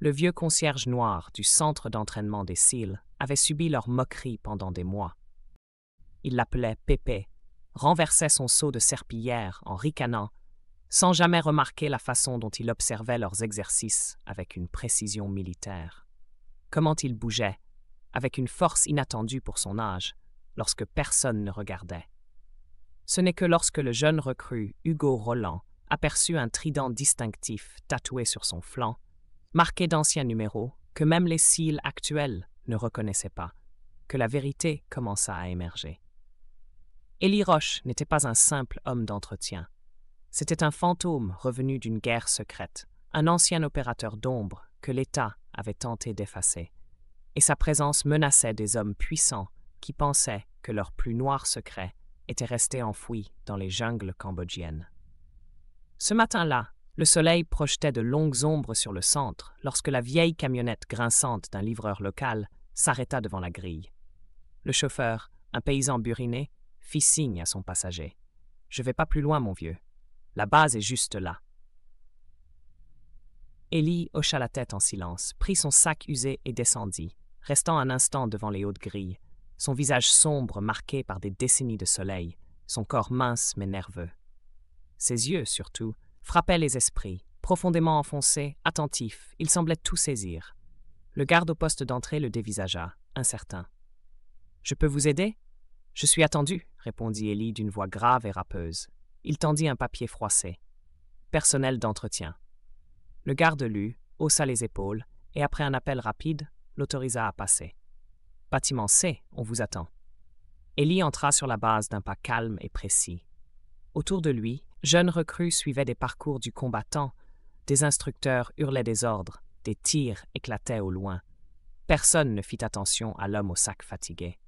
Le vieux concierge noir du centre d'entraînement des SEAL avait subi leur moquerie pendant des mois. Il l'appelait Pépé, renversait son seau de serpillière en ricanant, sans jamais remarquer la façon dont il observait leurs exercices avec une précision militaire. Comment il bougeait, avec une force inattendue pour son âge, lorsque personne ne regardait. Ce n'est que lorsque le jeune recrue Hugo Roland aperçut un trident distinctif tatoué sur son flanc, marqué d'anciens numéros que même les SEAL actuels ne reconnaissaient pas, que la vérité commença à émerger. Élie Roche n'était pas un simple homme d'entretien. C'était un fantôme revenu d'une guerre secrète, un ancien opérateur d'ombre que l'État avait tenté d'effacer. Et sa présence menaçait des hommes puissants qui pensaient que leur plus noir secret était resté enfoui dans les jungles cambodgiennes. Ce matin-là, le soleil projetait de longues ombres sur le centre lorsque la vieille camionnette grinçante d'un livreur local s'arrêta devant la grille. Le chauffeur, un paysan buriné, fit signe à son passager. « Je vais pas plus loin, mon vieux. La base est juste là. » Élie hocha la tête en silence, prit son sac usé et descendit, restant un instant devant les hautes grilles, son visage sombre marqué par des décennies de soleil, son corps mince mais nerveux. Ses yeux, surtout, frappaient les esprits, profondément enfoncés, attentifs, il semblait tout saisir. Le garde au poste d'entrée le dévisagea, incertain. « Je peux vous aider ? » « Je suis attendu, » répondit Élie d'une voix grave et râpeuse. Il tendit un papier froissé. « Personnel d'entretien. » Le garde lut, haussa les épaules et, après un appel rapide, l'autorisa à passer. « Bâtiment C, on vous attend. » Élie entra sur la base d'un pas calme et précis. Autour de lui, jeunes recrues suivaient des parcours du combattant, des instructeurs hurlaient des ordres, des tirs éclataient au loin. Personne ne fit attention à l'homme au sac fatigué.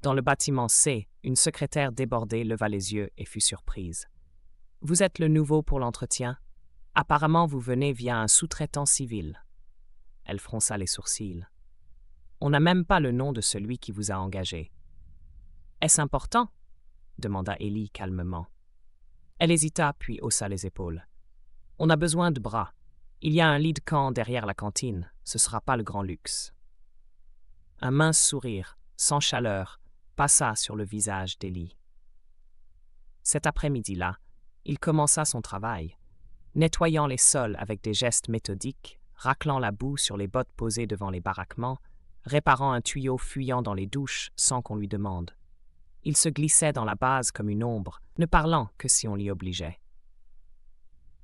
Dans le bâtiment C, une secrétaire débordée leva les yeux et fut surprise. « Vous êtes le nouveau pour l'entretien ? Apparemment, vous venez via un sous-traitant civil. » Elle fronça les sourcils. « On n'a même pas le nom de celui qui vous a engagé. »« Est-ce important ?» demanda Élie calmement. Elle hésita puis haussa les épaules. « On a besoin de bras. Il y a un lit de camp derrière la cantine. Ce ne sera pas le grand luxe. » Un mince sourire, sans chaleur, passa sur le visage d'Élie. Cet après-midi-là, il commença son travail, nettoyant les sols avec des gestes méthodiques, raclant la boue sur les bottes posées devant les baraquements, réparant un tuyau fuyant dans les douches sans qu'on lui demande. Il se glissait dans la base comme une ombre, ne parlant que si on l'y obligeait.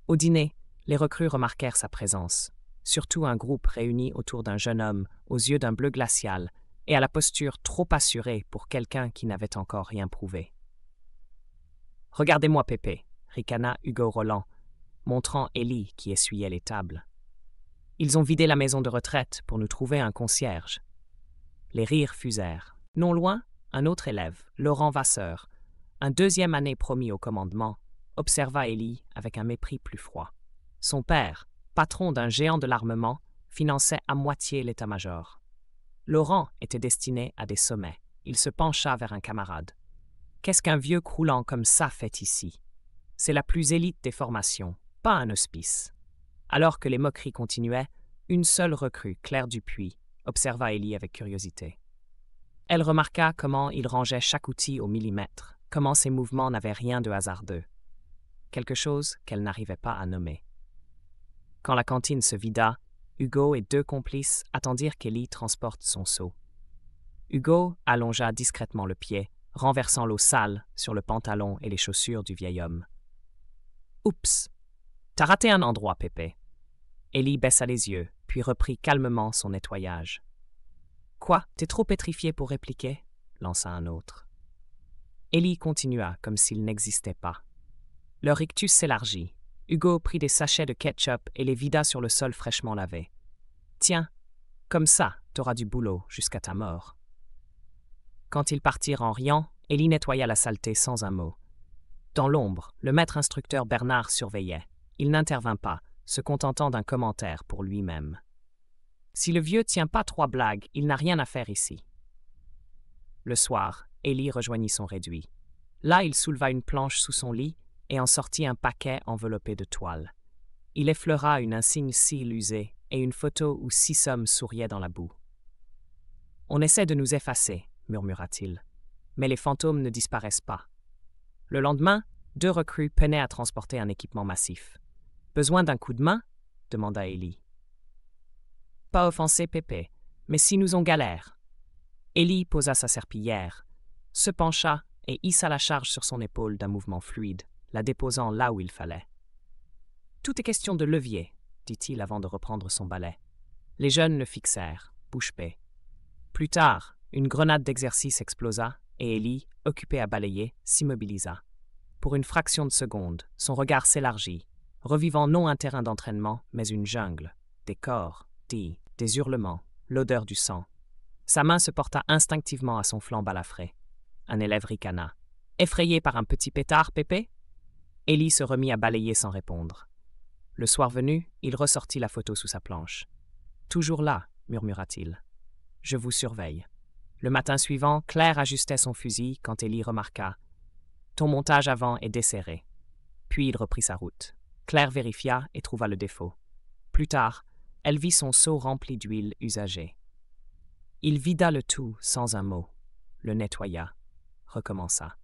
Au dîner, les recrues remarquèrent sa présence, surtout un groupe réuni autour d'un jeune homme aux yeux d'un bleu glacial et à la posture trop assurée pour quelqu'un qui n'avait encore rien prouvé. « Regardez-moi, Pépé » ricana Hugo Roland, montrant Élie qui essuyait les tables. « Ils ont vidé la maison de retraite pour nous trouver un concierge. » Les rires fusèrent. Non loin, un autre élève, Laurent Vasseur, un deuxième année promis au commandement, observa Élie avec un mépris plus froid. Son père, patron d'un géant de l'armement, finançait à moitié l'état-major. Laurent était destiné à des sommets. Il se pencha vers un camarade. « Qu'est-ce qu'un vieux croulant comme ça fait ici ? C'est la plus élite des formations, pas un hospice. » Alors que les moqueries continuaient, une seule recrue, Claire Dupuis, observa Élie avec curiosité. Elle remarqua comment il rangeait chaque outil au millimètre, comment ses mouvements n'avaient rien de hasardeux. Quelque chose qu'elle n'arrivait pas à nommer. Quand la cantine se vida, Hugo et deux complices attendirent qu'Élie transporte son seau. Hugo allongea discrètement le pied, renversant l'eau sale sur le pantalon et les chaussures du vieil homme. « Oups! T'as raté un endroit, Pépé. » Élie baissa les yeux, puis reprit calmement son nettoyage. « Quoi, t'es trop pétrifié pour répliquer ?» lança un autre. Élie continua comme s'il n'existait pas. Leur rictus s'élargit. Hugo prit des sachets de ketchup et les vida sur le sol fraîchement lavé. « Tiens, comme ça, t'auras du boulot jusqu'à ta mort. » Quand ils partirent en riant, Élie nettoya la saleté sans un mot. Dans l'ombre, le maître instructeur Bernard surveillait. Il n'intervint pas, se contentant d'un commentaire pour lui-même. « Si le vieux tient pas trois blagues, il n'a rien à faire ici. » Le soir, Élie rejoignit son réduit. Là, il souleva une planche sous son lit et en sortit un paquet enveloppé de toile. Il effleura une insigne cile usée et une photo où 6 hommes souriaient dans la boue. On essaie de nous effacer, murmura-t-il, mais les fantômes ne disparaissent pas. Le lendemain, 2 recrues peinaient à transporter un équipement massif. Besoin d'un coup de main? Demanda Ellie. Pas offensé, Pépé, mais si nous on galère. Ellie posa sa serpillière, se pencha et hissa la charge sur son épaule d'un mouvement fluide, la déposant là où il fallait. Tout est question de levier, dit-il avant de reprendre son balai. Les jeunes le fixèrent, bouche bée. Plus tard, une grenade d'exercice explosa et Ellie, occupée à balayer, s'immobilisa. Pour une fraction de seconde, son regard s'élargit, revivant non un terrain d'entraînement, mais une jungle, des corps, des hurlements, l'odeur du sang. Sa main se porta instinctivement à son flanc balafré. Un élève ricana. « Effrayé par un petit pétard, Pépé ?» Ellie se remit à balayer sans répondre. Le soir venu, il ressortit la photo sous sa planche. « Toujours là, murmura-t-il. Je vous surveille. » Le matin suivant, Claire ajustait son fusil quand Ellie remarqua « Ton montage avant est desserré. » Puis il reprit sa route. Claire vérifia et trouva le défaut. Plus tard, elle vit son seau rempli d'huile usagée. Il vida le tout sans un mot, le nettoya, recommença.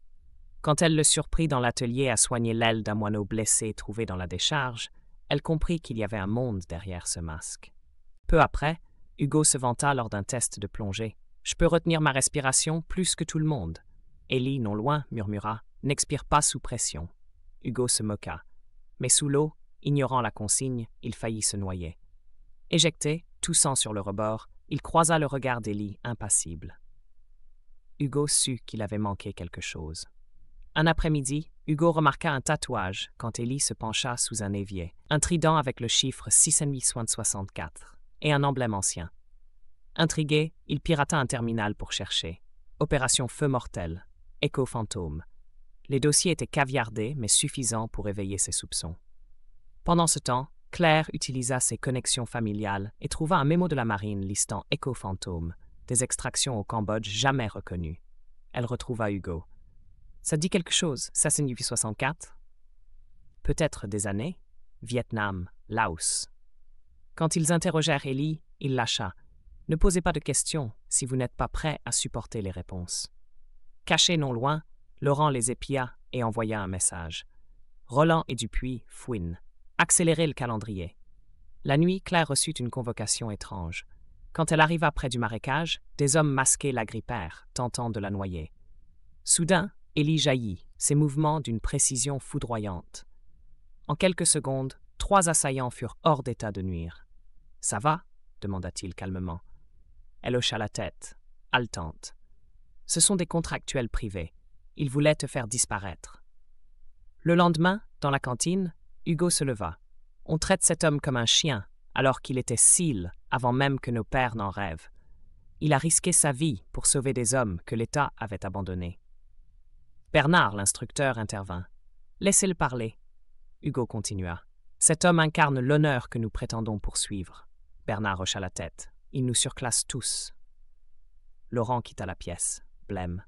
Quand elle le surprit dans l'atelier à soigner l'aile d'un moineau blessé trouvé dans la décharge, elle comprit qu'il y avait un monde derrière ce masque. Peu après, Hugo se vanta lors d'un test de plongée. « Je peux retenir ma respiration plus que tout le monde. » Ellie, non loin, murmura. « N'expire pas sous pression. » Hugo se moqua. Mais sous l'eau, ignorant la consigne, il faillit se noyer. Éjecté, toussant sur le rebord, il croisa le regard d'Ellie, impassible. Hugo sut qu'il avait manqué quelque chose. Un après-midi, Hugo remarqua un tatouage quand Ellie se pencha sous un évier, un trident avec le chiffre 6864 et un emblème ancien. Intrigué, il pirata un terminal pour chercher. Opération Feu mortel, Écho fantôme. Les dossiers étaient caviardés, mais suffisants pour éveiller ses soupçons. Pendant ce temps, Claire utilisa ses connexions familiales et trouva un mémo de la marine listant Écho fantôme, des extractions au Cambodge jamais reconnues. Elle retrouva Hugo. « Ça dit quelque chose, ça signifie 64 ?» Peut-être des années. Vietnam, Laos. Quand ils interrogèrent Ellie, il lâcha. « Ne posez pas de questions si vous n'êtes pas prêt à supporter les réponses. » Cachés non loin, Laurent les épia et envoya un message. Roland et Dupuis fouinent. Accélérez le calendrier. La nuit, Claire reçut une convocation étrange. Quand elle arriva près du marécage, des hommes masqués l'agrippèrent, tentant de la noyer. Soudain, Ellie jaillit, ses mouvements d'une précision foudroyante. En quelques secondes, 3 assaillants furent hors d'état de nuire. « Ça va ?» demanda-t-il calmement. Elle hocha la tête, haletante. « Ce sont des contractuels privés. Ils voulaient te faire disparaître. » Le lendemain, dans la cantine, Hugo se leva. « On traite cet homme comme un chien, alors qu'il était SEAL avant même que nos pères n'en rêvent. Il a risqué sa vie pour sauver des hommes que l'État avait abandonnés. » Bernard, l'instructeur, intervint. « Laissez-le parler. » Hugo continua. « Cet homme incarne l'honneur que nous prétendons poursuivre. » Bernard hocha la tête. « Il nous surclasse tous. » Laurent quitta la pièce, blême.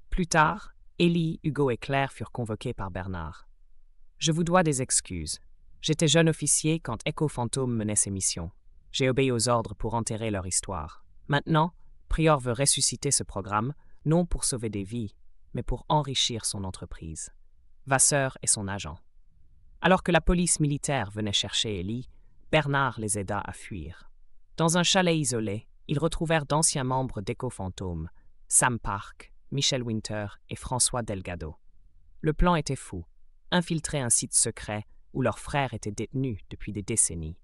Plus tard, Ellie, Hugo et Claire furent convoqués par Bernard. « Je vous dois des excuses. J'étais jeune officier quand Écho Fantôme menait ses missions. J'ai obéi aux ordres pour enterrer leur histoire. Maintenant, Prior veut ressusciter ce programme, non pour sauver des vies, mais pour enrichir son entreprise. Vasseur est son agent. » Alors que la police militaire venait chercher Ellie, Bernard les aida à fuir. Dans un chalet isolé, ils retrouvèrent d'anciens membres d'Écho Fantôme, Sam Park, Michel Winter et François Delgado. Le plan était fou, infiltrer un site secret où leur frère était détenu depuis des décennies.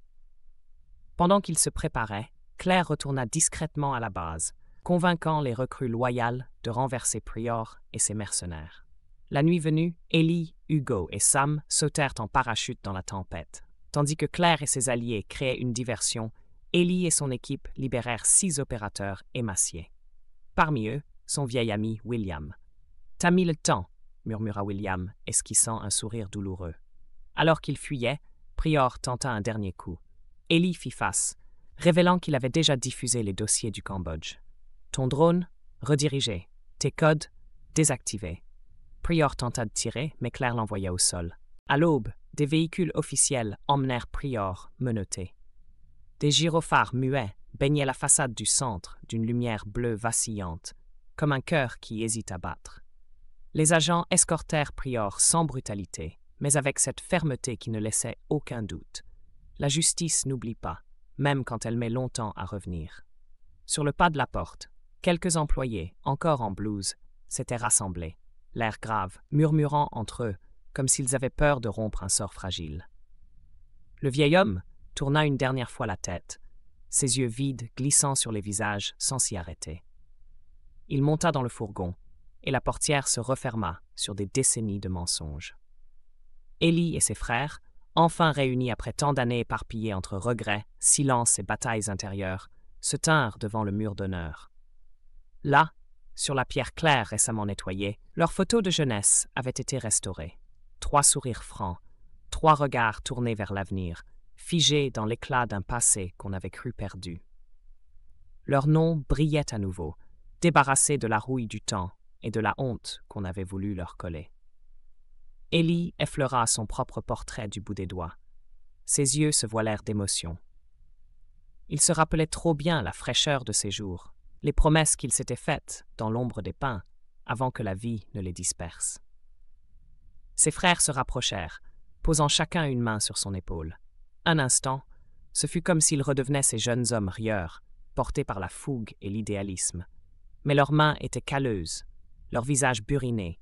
Pendant qu'ils se préparaient, Claire retourna discrètement à la base, convainquant les recrues loyales de renverser Prior et ses mercenaires. La nuit venue, Ellie, Hugo et Sam sautèrent en parachute dans la tempête. Tandis que Claire et ses alliés créaient une diversion, Ellie et son équipe libérèrent 6 opérateurs émaciés. Parmi eux, son vieil ami William. « T'as mis le temps » murmura William, esquissant un sourire douloureux. Alors qu'il fuyait, Prior tenta un dernier coup. Ellie fit face, révélant qu'il avait déjà diffusé les dossiers du Cambodge. « Ton drone, redirigé. Tes codes, désactivés. » Prior tenta de tirer, mais Claire l'envoya au sol. À l'aube, des véhicules officiels emmenèrent Prior menotté. Des gyrophares muets baignaient la façade du centre d'une lumière bleue vacillante, comme un cœur qui hésite à battre. Les agents escortèrent Prior sans brutalité, mais avec cette fermeté qui ne laissait aucun doute. La justice n'oublie pas, même quand elle met longtemps à revenir. Sur le pas de la porte, quelques employés, encore en blouse, s'étaient rassemblés, l'air grave, murmurant entre eux, comme s'ils avaient peur de rompre un sort fragile. Le vieil homme tourna une dernière fois la tête, ses yeux vides glissant sur les visages sans s'y arrêter. Il monta dans le fourgon, et la portière se referma sur des décennies de mensonges. Ellie et ses frères, enfin réunis après tant d'années éparpillées entre regrets, silence et batailles intérieures, se tinrent devant le mur d'honneur. Là, sur la pierre claire récemment nettoyée, leurs photos de jeunesse avaient été restaurées. 3 sourires francs, 3 regards tournés vers l'avenir, figés dans l'éclat d'un passé qu'on avait cru perdu. Leurs noms brillaient à nouveau, débarrassés de la rouille du temps et de la honte qu'on avait voulu leur coller. Ellie effleura son propre portrait du bout des doigts. Ses yeux se voilèrent d'émotion. Il se rappelait trop bien la fraîcheur de ses jours, les promesses qu'il s'était faites dans l'ombre des pins, avant que la vie ne les disperse. Ses frères se rapprochèrent, posant chacun une main sur son épaule. Un instant, ce fut comme s'ils redevenaient ces jeunes hommes rieurs, portés par la fougue et l'idéalisme. Mais leurs mains étaient calleuses, leurs visages burinés,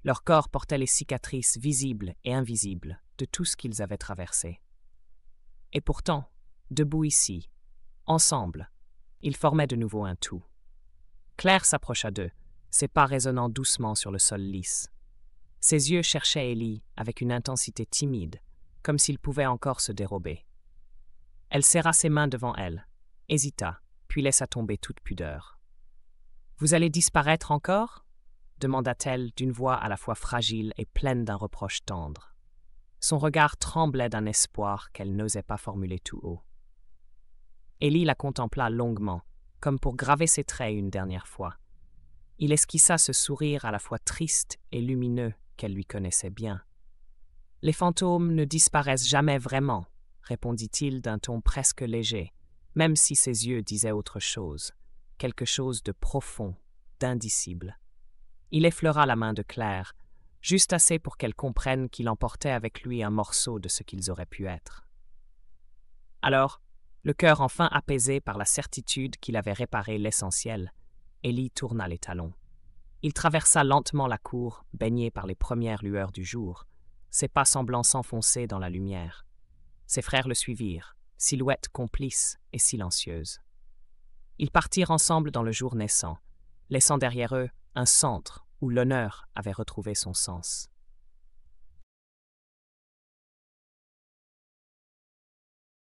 leur corps portait les cicatrices visibles et invisibles de tout ce qu'ils avaient traversé. Et pourtant, debout ici, ensemble, ils formaient de nouveau un tout. Claire s'approcha d'eux, ses pas résonnant doucement sur le sol lisse. Ses yeux cherchaient Ellie avec une intensité timide, comme s'il pouvait encore se dérober. Elle serra ses mains devant elle, hésita, puis laissa tomber toute pudeur. « Vous allez disparaître encore ?» demanda-t-elle d'une voix à la fois fragile et pleine d'un reproche tendre. Son regard tremblait d'un espoir qu'elle n'osait pas formuler tout haut. Ellie la contempla longuement, comme pour graver ses traits une dernière fois. Il esquissa ce sourire à la fois triste et lumineux qu'elle lui connaissait bien. « Les fantômes ne disparaissent jamais vraiment, » répondit-il d'un ton presque léger, même si ses yeux disaient autre chose, quelque chose de profond, d'indicible. Il effleura la main de Claire, juste assez pour qu'elle comprenne qu'il emportait avec lui un morceau de ce qu'ils auraient pu être. Alors, le cœur enfin apaisé par la certitude qu'il avait réparé l'essentiel, Ellie tourna les talons. Il traversa lentement la cour, baigné par les premières lueurs du jour, ses pas semblant s'enfoncer dans la lumière. Ses frères le suivirent, silhouette complice et silencieuse. Ils partirent ensemble dans le jour naissant, laissant derrière eux un centre où l'honneur avait retrouvé son sens.